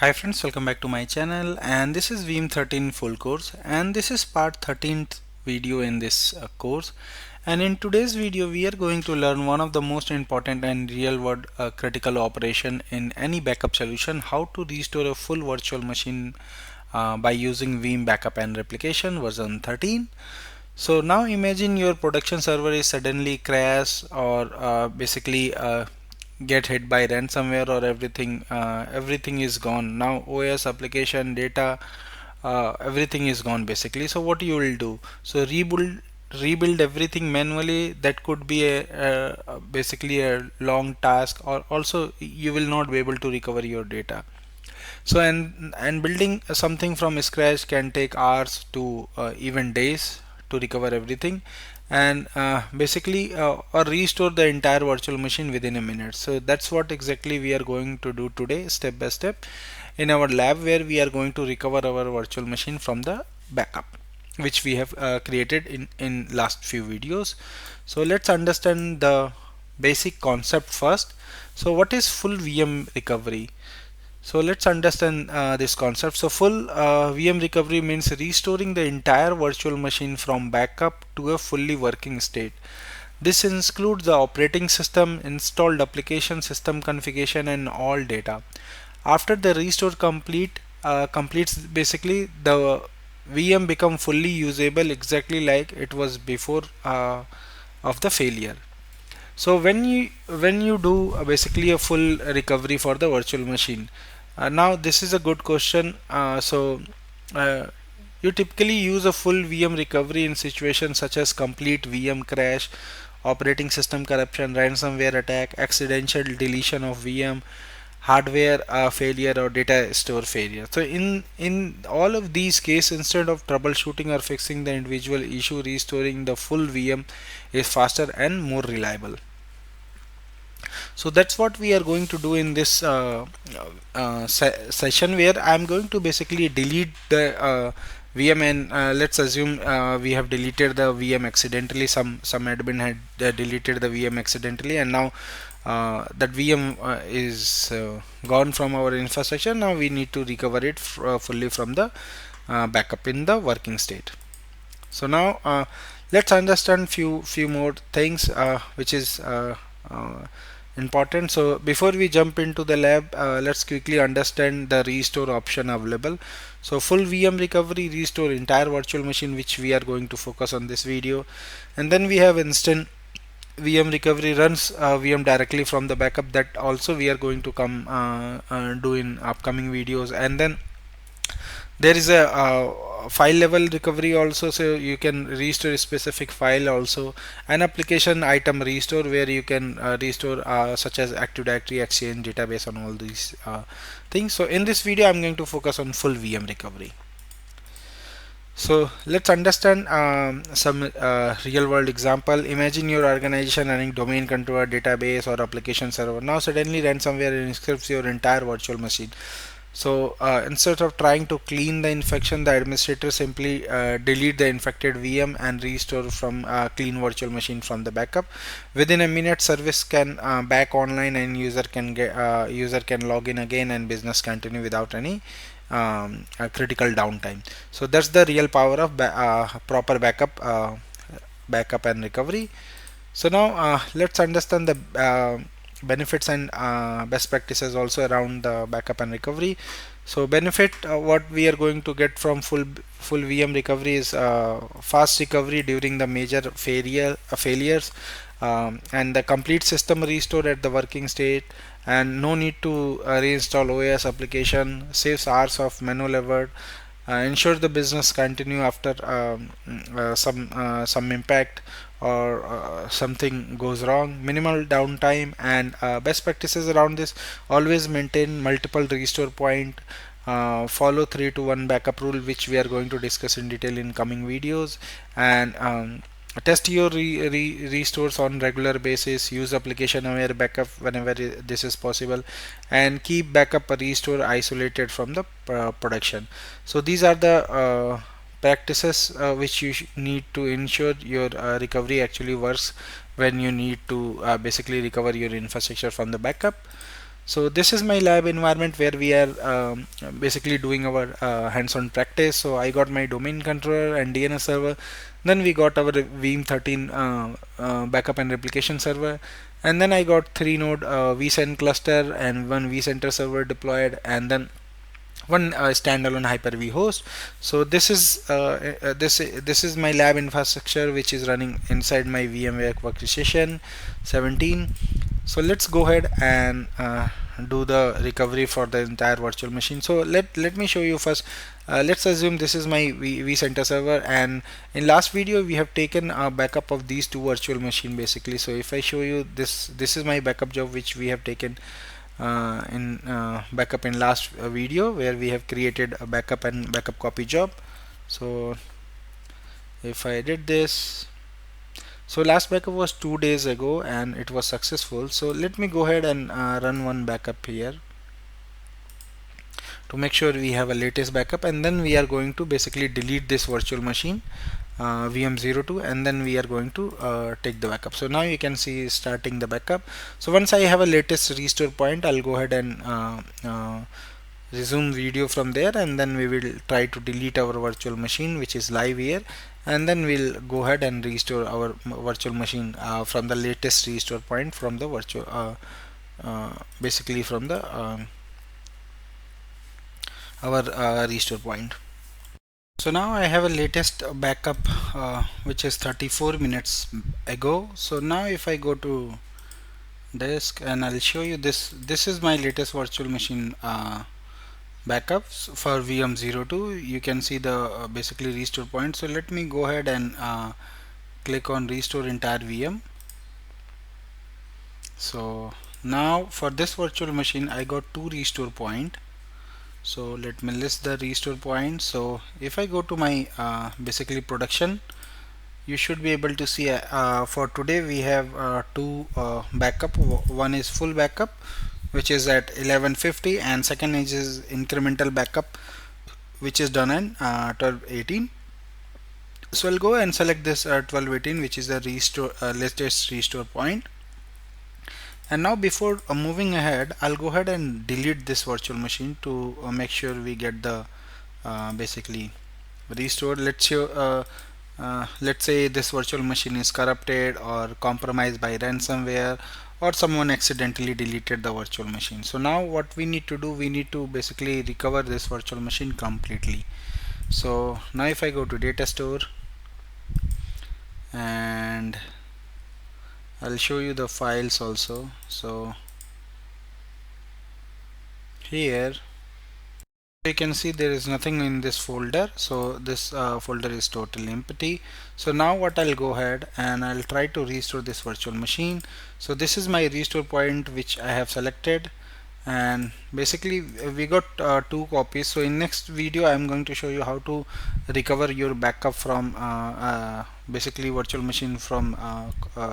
Hi friends, welcome back to my channel, and this is Veeam 13 full course, and this is part 13th video in this course. And in today's video we are going to learn one of the most important and real world critical operation in any backup solution, how to restore a full virtual machine by using Veeam Backup and Replication version 13. So now imagine your production server is suddenly crash or basically get hit by ransomware, or everything is gone. Now OS, application, data, everything is gone basically. So what you will do? So rebuild everything manually. That could be basically a long task, or also you will not be able to recover your data. So and building something from scratch can take hours to even days to recover everything, and basically or restore the entire virtual machine within a minute. So that's what exactly we are going to do today, step by step, in our lab, where we are going to recover our virtual machine from the backup which we have created in last few videos. So let's understand the basic concept first. So what is full VM recovery? So let's understand this concept. So full VM recovery means restoring the entire virtual machine from backup to a fully working state. This includes the operating system, installed application, system configuration, and all data. After the restore completes, basically the VM become fully usable exactly like it was before of the failure. So when you do basically a full recovery for the virtual machine, now this is a good question. Uh, you typically use a full VM recovery in situations such as complete VM crash, operating system corruption, ransomware attack, accidental deletion of VM, hardware failure, or data store failure. So in all of these cases, instead of troubleshooting or fixing the individual issue, restoring the full VM is faster and more reliable. So that's what we are going to do in this session, where I'm going to basically delete the VM, and let's assume we have deleted the VM accidentally. Some admin had deleted the VM accidentally, and now that VM is gone from our infrastructure. Now we need to recover it fully from the backup in the working state. So now let's understand few more things which is important. So before we jump into the lab, let's quickly understand the restore option available. So full VM recovery, restore entire virtual machine, which we are going to focus on this video. And then we have instant VM recovery, runs VM directly from the backup. That also we are going to come do in upcoming videos. And then there is a file level recovery also, so you can restore a specific file. Also an application item restore, where you can restore such as Active Directory, Exchange, database, and all these things. So in this video I'm going to focus on full VM recovery. So let's understand some real world example. Imagine your organization running domain controller, database, or application server. Now suddenly ransomware encrypts your entire virtual machine. So instead of trying to clean the infection, the administrator simply delete the infected VM and restore from clean virtual machine from the backup. Within a minute, service can back online, and user can log in again, and business continue without any critical downtime. So that's the real power of proper backup and recovery. So now let's understand the benefits and best practices also around the backup and recovery. So benefit, what we are going to get from full VM recovery is fast recovery during the major failures, and the complete system restore at the working state, and no need to reinstall OS application, saves hours of manual effort, ensure the business continue after some impact, or something goes wrong, minimal downtime. And best practices around this: always maintain multiple restore point, follow 3 to 1 backup rule, which we are going to discuss in detail in coming videos, and test your restores on regular basis, use application aware backup whenever this is possible, and keep backup restore isolated from the production. So these are the practices which you need to ensure your recovery actually works when you need to basically recover your infrastructure from the backup. So this is my lab environment where we are basically doing our hands-on practice. So I got my domain controller and DNS server. Then we got our Veeam 13 backup and replication server. And then I got 3 node vCenter cluster and one vCenter server deployed, and then one standalone Hyper-V host. So this is my lab infrastructure which is running inside my VMware Workstation 17. So let's go ahead and do the recovery for the entire virtual machine. So let me show you first. Let's assume this is my vCenter server, and in last video we have taken a backup of these two virtual machine basically. So if I show you this is my backup job which we have taken in backup in last video, where we have created a backup and backup copy job. So if I did this, so last backup was 2 days ago and it was successful. So let me go ahead and run one backup here to make sure we have a latest backup, and then we are going to basically delete this virtual machine VM02, and then we are going to take the backup. So now you can see starting the backup. So once I have a latest restore point, I'll go ahead and resume video from there, and then we will try to delete our virtual machine which is live here, and then we'll go ahead and restore our virtual machine from the latest restore point from the virtual basically from the our restore point. So now I have a latest backup which is 34 minutes ago. So now if I go to disk, and I'll show you this is my latest virtual machine backups for VM02. You can see the basically restore point. So let me go ahead and click on restore entire VM. So now for this virtual machine I got 2 restore point. So let me list the restore points. So if I go to my basically production, you should be able to see for today we have two backup. One is full backup which is at 1150, and second is incremental backup which is done in 1218. So I'll go and select this 1218 which is the restore latest restore point. And now before moving ahead, I'll go ahead and delete this virtual machine to make sure we get the basically restored. Let's say this virtual machine is corrupted or compromised by ransomware, or someone accidentally deleted the virtual machine. So now what we need to do, we need to basically recover this virtual machine completely. So now if I go to data store, and I'll show you the files also. So here you can see there is nothing in this folder, so this folder is totally empty. So now what I'll go ahead and I'll try to restore this virtual machine. So this is my restore point which I have selected, and basically we got 2 copies. So in next video I'm going to show you how to recover your backup from basically virtual machine from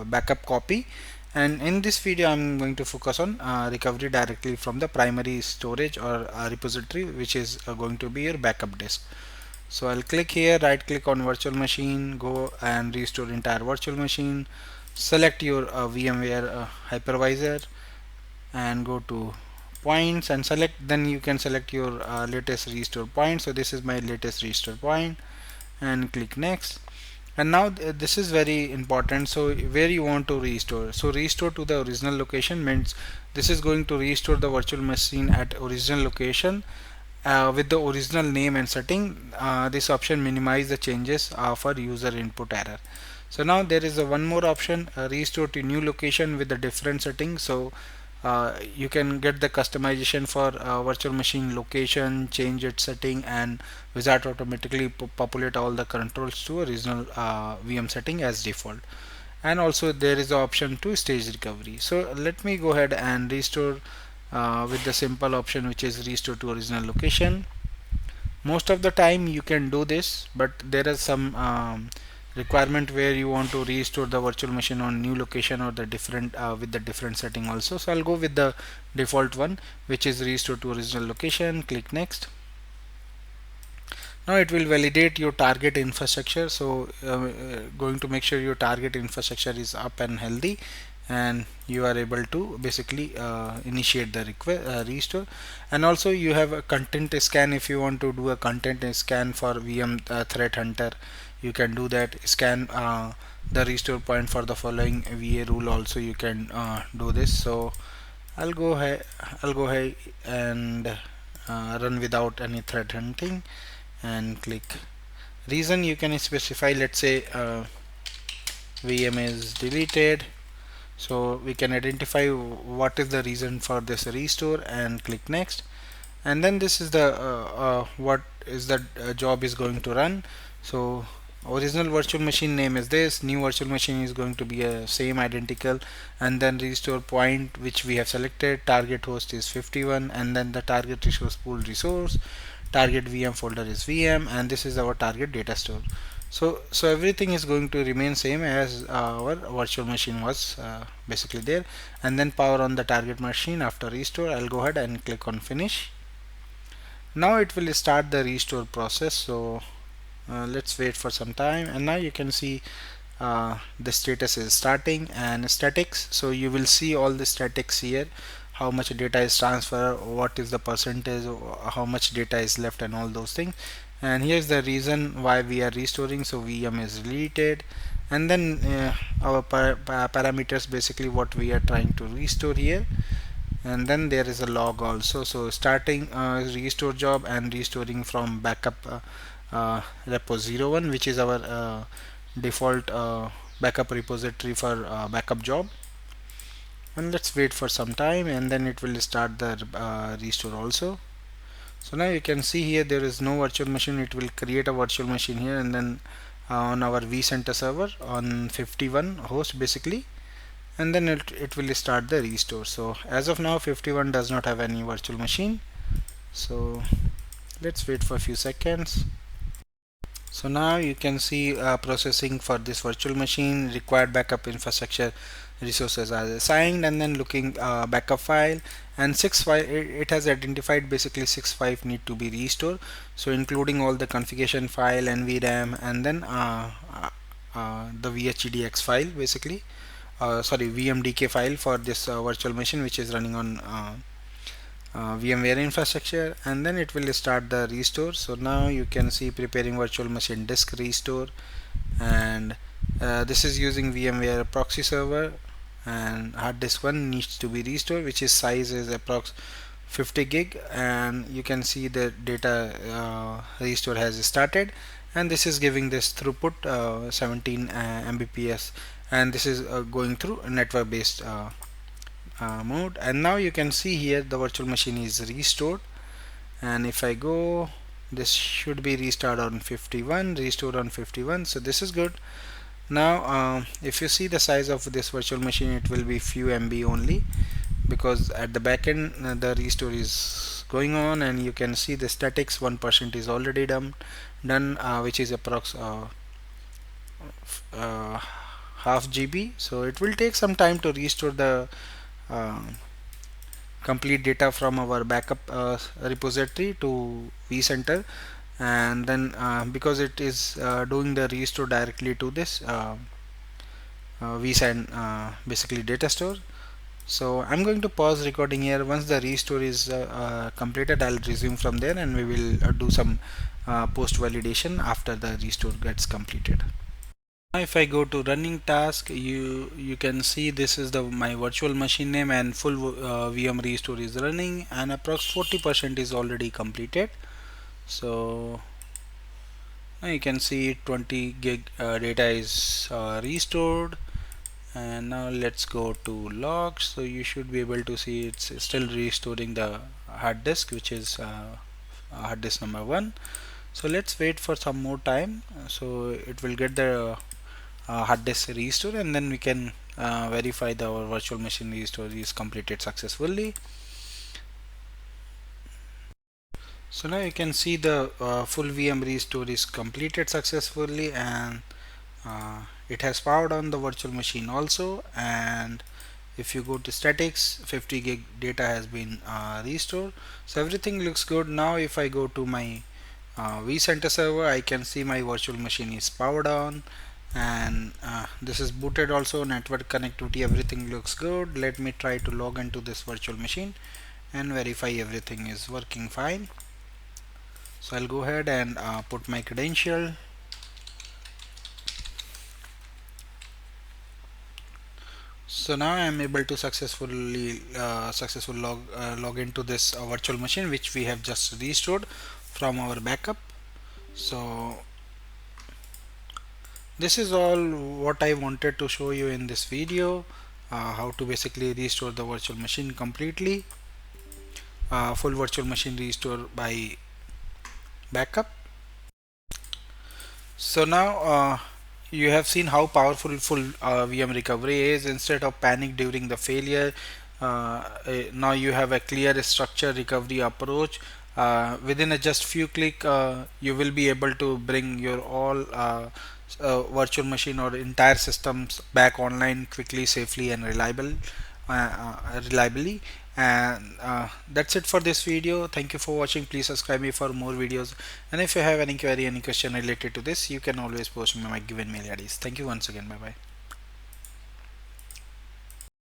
backup copy, and in this video I'm going to focus on recovery directly from the primary storage or repository, which is going to be your backup disk. So I'll click here, right click on virtual machine, go and restore entire virtual machine, select your VMware hypervisor and go to points and select, then you can select your latest restore point. So this is my latest restore point, and click next. And now this is very important. So where you want to restore, so restore to the original location means this is going to restore the virtual machine at original location with the original name and setting. This option minimize the changes for user input error. So now there is a one more option, restore to new location with a different setting. So you can get the customization for virtual machine location, change its setting, and wizard automatically populate all the controls to original VM setting as default. And also there is the option to stage recovery. So let me go ahead and restore with the simple option which is restore to original location. Most of the time you can do this, but there is some requirement where you want to restore the virtual machine on new location or the different with the different setting also. So I'll go with the default one, which is restore to original location. Click next. Now it will validate your target infrastructure. So going to make sure your target infrastructure is up and healthy, and you are able to basically initiate the restore. And also you have a content scan. If you want to do a content scan for VM threat hunter, you can do that. Scan the restore point for the following VA rule also, you can do this. So I'll go ahead and run without any threat hunting and click reason. You can specify, let's say VM is deleted, so we can identify what is the reason for this restore and click next. And then this is the what is the job is going to run. So original virtual machine name is this, new virtual machine is going to be a same identical, and then restore point which we have selected, target host is 51, and then the target resource pool resource, target VM folder is VM, and this is our target data store. So everything is going to remain same as our virtual machine was basically there. And then power on the target machine after restore. I'll go ahead and click on finish. Now it will start the restore process. So let's wait for some time, and now you can see the status is starting and statics. So you will see all the statics here, how much data is transferred, what is the percentage, how much data is left, and all those things. And here's the reason why we are restoring. So VM is deleted, and then our parameters, basically what we are trying to restore here. And then there is a log also. So starting restore job and restoring from backup repo 01, which is our default backup repository for backup job. And let's wait for some time, and then it will start the restore also. So now you can see here there is no virtual machine. It will create a virtual machine here, and then on our vCenter server on 51 host basically, and then it will start the restore. So as of now 51 does not have any virtual machine, so let's wait for a few seconds. So now you can see processing for this virtual machine, required backup infrastructure resources are assigned, and then looking backup file, and 6 file, it has identified basically 6 files need to be restored. So including all the configuration file, NVRAM, and then the VHDX file basically, sorry, VMDK file for this virtual machine which is running on VMware infrastructure. And then it will start the restore. So now you can see preparing virtual machine disk restore, and this is using VMware proxy server, and hard disk 1 needs to be restored, which is size is approx 50 gig, and you can see the data restore has started, and this is giving this throughput 17 Mbps, and this is going through a network based mode. And now you can see here the virtual machine is restored, and if I go, this should be restart on 51, restored on 51. So this is good. Now if you see the size of this virtual machine, it will be few MB only, because at the back end the restore is going on, and you can see the statics 1% is already done, which is approx half GB. So it will take some time to restore the complete data from our backup repository to vCenter, and then because it is doing the restore directly to this vSAN basically data store. So I'm going to pause recording here. Once the restore is completed, I'll resume from there, and we will do some post validation after the restore gets completed. Now if I go to running task, you can see this is the my virtual machine name, and full VM restore is running, and approx 40% is already completed. So now you can see 20 gig data is restored. And now let's go to logs. So you should be able to see it's still restoring the hard disk, which is hard disk number 1. So let's wait for some more time, so it will get the hard disk restore, and then we can verify that our virtual machine restore is completed successfully. So now you can see the full VM restore is completed successfully, and it has powered on the virtual machine also. And if you go to statics, 50 gig data has been restored. So everything looks good. Now if I go to my vCenter server, I can see my virtual machine is powered on, and this is booted also. Network connectivity, everything looks good. Let me try to log into this virtual machine and verify everything is working fine. So I'll go ahead and put my credential. So now I am able to log into this virtual machine which we have just restored from our backup. So this is all what I wanted to show you in this video, how to basically restore the virtual machine completely, full virtual machine restore by backup. So now you have seen how powerful full VM recovery is. Instead of panic during the failure, now you have a clear structure recovery approach. Within a just few click, you will be able to bring your all virtual machine or entire systems back online quickly, safely, and reliably. And that's it for this video. Thank you for watching. Please subscribe me for more videos, and if you have any query, any question related to this, you can always post me my given mail IDs. Thank you once again. Bye bye.